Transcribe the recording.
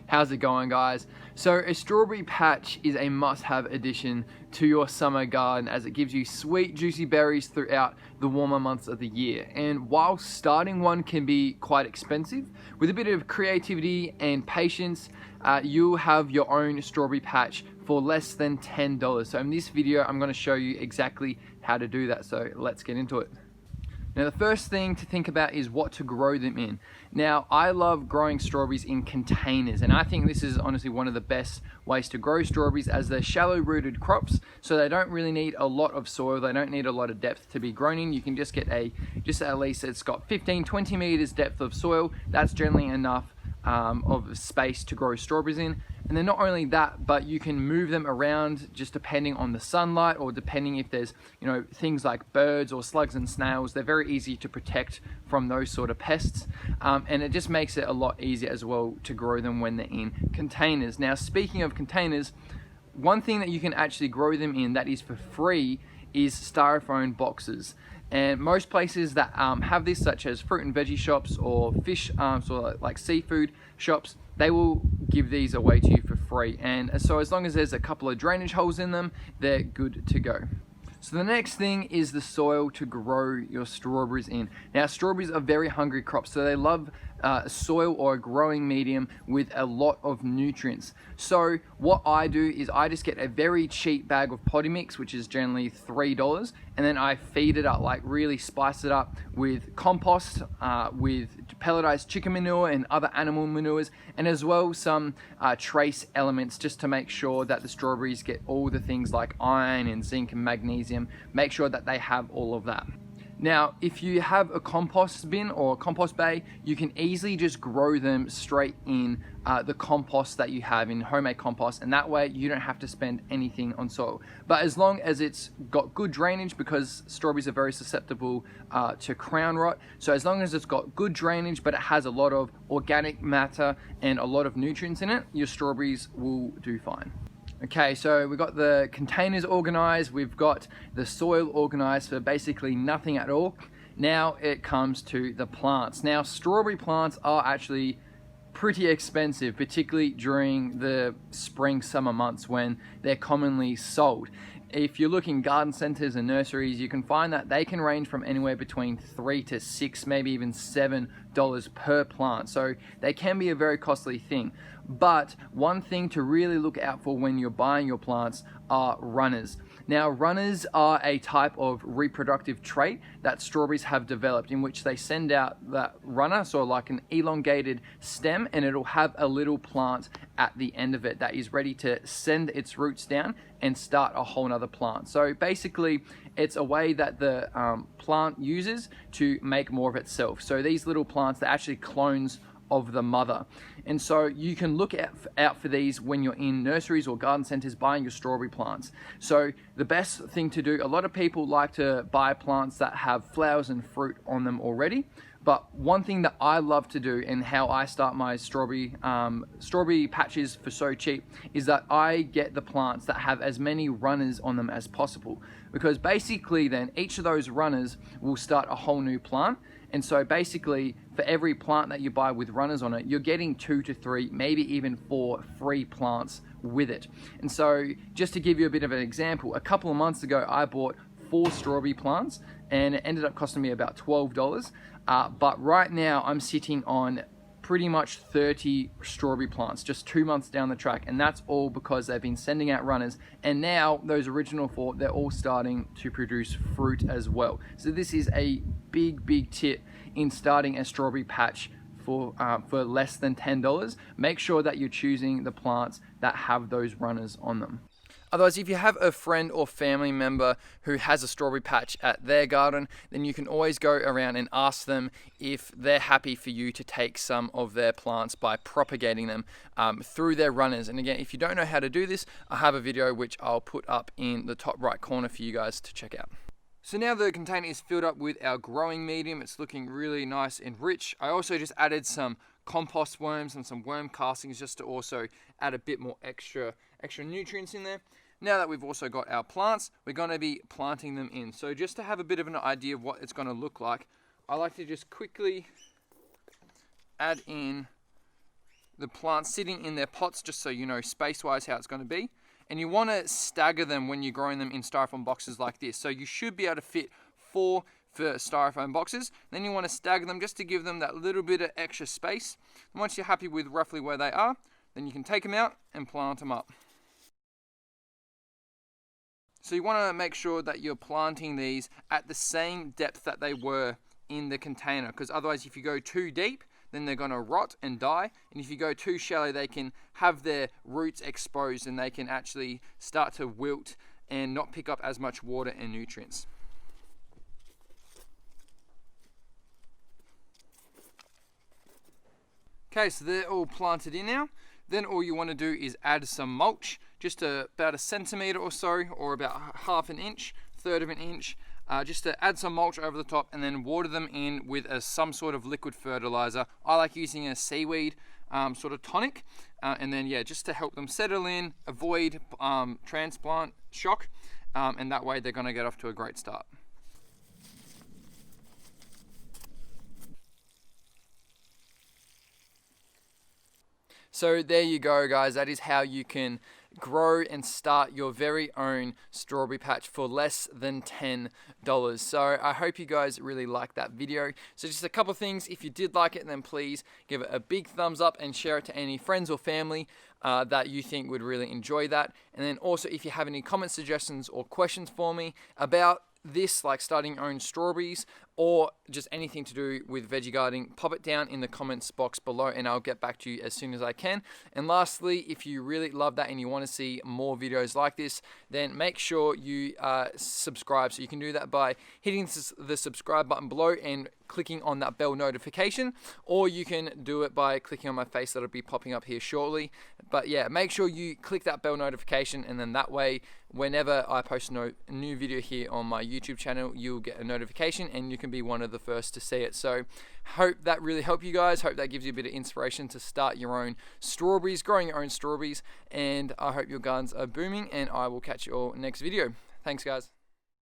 How's it going, guys? So a strawberry patch is a must-have addition to your summer garden as it gives you sweet juicy berries throughout the warmer months of the year. And while starting one can be quite expensive, with a bit of creativity and patience, you'll have your own strawberry patch for less than $10. So in this video I'm going to show you exactly how to do that, so let's get into it. Now the first thing to think about is what to grow them in. Now I love growing strawberries in containers, and I think this is honestly one of the best ways to grow strawberries as they're shallow rooted crops, so they don't really need a lot of soil, they don't need a lot of depth to be grown in. You can just get just at least it's got 15-20 meters depth of soil. That's generally enough of space to grow strawberries in. And then not only that, but you can move them around just depending on the sunlight, or depending if there's, things like birds or slugs and snails. They're very easy to protect from those sort of pests. And it just makes it a lot easier as well to grow them when they're in containers. Now, speaking of containers, one thing that you can actually grow them in that is for free is styrofoam boxes. And most places that have this, such as fruit and veggie shops or fish, so like seafood shops, they will give these away to you for free. And so as long as there's a couple of drainage holes in them, they're good to go. So the next thing is the soil to grow your strawberries in. Now strawberries are very hungry crops, so they love soil or a growing medium with a lot of nutrients. So what I do is I just get a very cheap bag of potting mix, which is generally $3, and then I feed it up, like really spice it up with compost, with pelletized chicken manure and other animal manures, and as well some trace elements, just to make sure that the strawberries get all the things like iron and zinc and magnesium. Make sure that they have all of that. Now, if you have a compost bin or a compost bay, you can easily just grow them straight in the compost that you have in homemade compost, and that way you don't have to spend anything on soil. But as long as it's got good drainage, because strawberries are very susceptible to crown rot, so as long as it's got good drainage but it has a lot of organic matter and a lot of nutrients in it, your strawberries will do fine. Okay, so we've got the containers organized, we've got the soil organized for basically nothing at all. Now it comes to the plants. Now strawberry plants are actually pretty expensive, particularly during the spring, summer months when they're commonly sold. If you look in garden centers and nurseries, you can find that they can range from anywhere between $3 to $6, maybe even $7 per plant. So they can be a very costly thing. But one thing to really look out for when you're buying your plants are runners. Now, runners are a type of reproductive trait that strawberries have developed, in which they send out that runner, so like an elongated stem, and it'll have a little plant at the end of it that is ready to send its roots down and start a whole nother plant. So basically, it's a way that the plant uses to make more of itself. So these little plants, they're actually clones of the mother. And so you can look out for these when you're in nurseries or garden centers buying your strawberry plants. So the best thing to do, a lot of people like to buy plants that have flowers and fruit on them already. But one thing that I love to do, and how I start my strawberry patches for so cheap, is that I get the plants that have as many runners on them as possible. Because basically then each of those runners will start a whole new plant. And so basically, for every plant that you buy with runners on it, you're getting 2 to 3, maybe even 4 free plants with it. And so just to give you a bit of an example, a couple of months ago, I bought 4 strawberry plants and it ended up costing me about $12. But right now I'm sitting on pretty much 30 strawberry plants just 2 months down the track, and that's all because they've been sending out runners, and now those original 4, they're all starting to produce fruit as well. So this is a big tip in starting a strawberry patch for less than $10. Make sure that you're choosing the plants that have those runners on them. Otherwise, if you have a friend or family member who has a strawberry patch at their garden, then you can always go around and ask them if they're happy for you to take some of their plants by propagating them through their runners. And again, if you don't know how to do this, I have a video which I'll put up in the top right corner for you guys to check out. So now the container is filled up with our growing medium. It's looking really nice and rich. I also just added some compost worms and some worm castings just to also add a bit more extra nutrients in there. Now that we've also got our plants, we're going to be planting them in. So just to have a bit of an idea of what it's going to look like, I like to just quickly add in the plants sitting in their pots, just so you know space-wise how it's going to be. And you want to stagger them when you're growing them in styrofoam boxes like this. So you should be able to fit 4 for styrofoam boxes. Then you want to stagger them just to give them that little bit of extra space. And once you're happy with roughly where they are, then you can take them out and plant them up. So you want to make sure that you're planting these at the same depth that they were in the container, because otherwise if you go too deep, then they're going to rot and die. And if you go too shallow, they can have their roots exposed and they can actually start to wilt and not pick up as much water and nutrients. Okay, so they're all planted in now. Then all you want to do is add some mulch, just about 1 centimeter or so, or about half an inch, third of an inch, just to add some mulch over the top, and then water them in with some sort of liquid fertilizer. I like using a seaweed sort of tonic, and then yeah, just to help them settle in, avoid transplant shock, and that way they're going to get off to a great start. So there you go, guys. That is how you can grow and start your very own strawberry patch for less than $10. So I hope you guys really liked that video. So just a couple of things. If you did like it, then please give it a big thumbs up and share it to any friends or family that you think would really enjoy that. And then also, if you have any comment suggestions or questions for me about this, like starting your own strawberries or just anything to do with veggie gardening, pop it down in the comments box below and I'll get back to you as soon as I can. And lastly, if you really love that and you want to see more videos like this, then make sure you subscribe. So you can do that by hitting the subscribe button below and clicking on that bell notification, or you can do it by clicking on my face that'll be popping up here shortly. But yeah, make sure you click that bell notification, and then that way whenever I post a new video here on my YouTube channel, you'll get a notification and you can be one of the first to see it. So hope that really helped you guys. Hope that gives you a bit of inspiration to start your own strawberries, growing your own strawberries, and I hope your gardens are booming, and I will catch you all next video. Thanks, guys.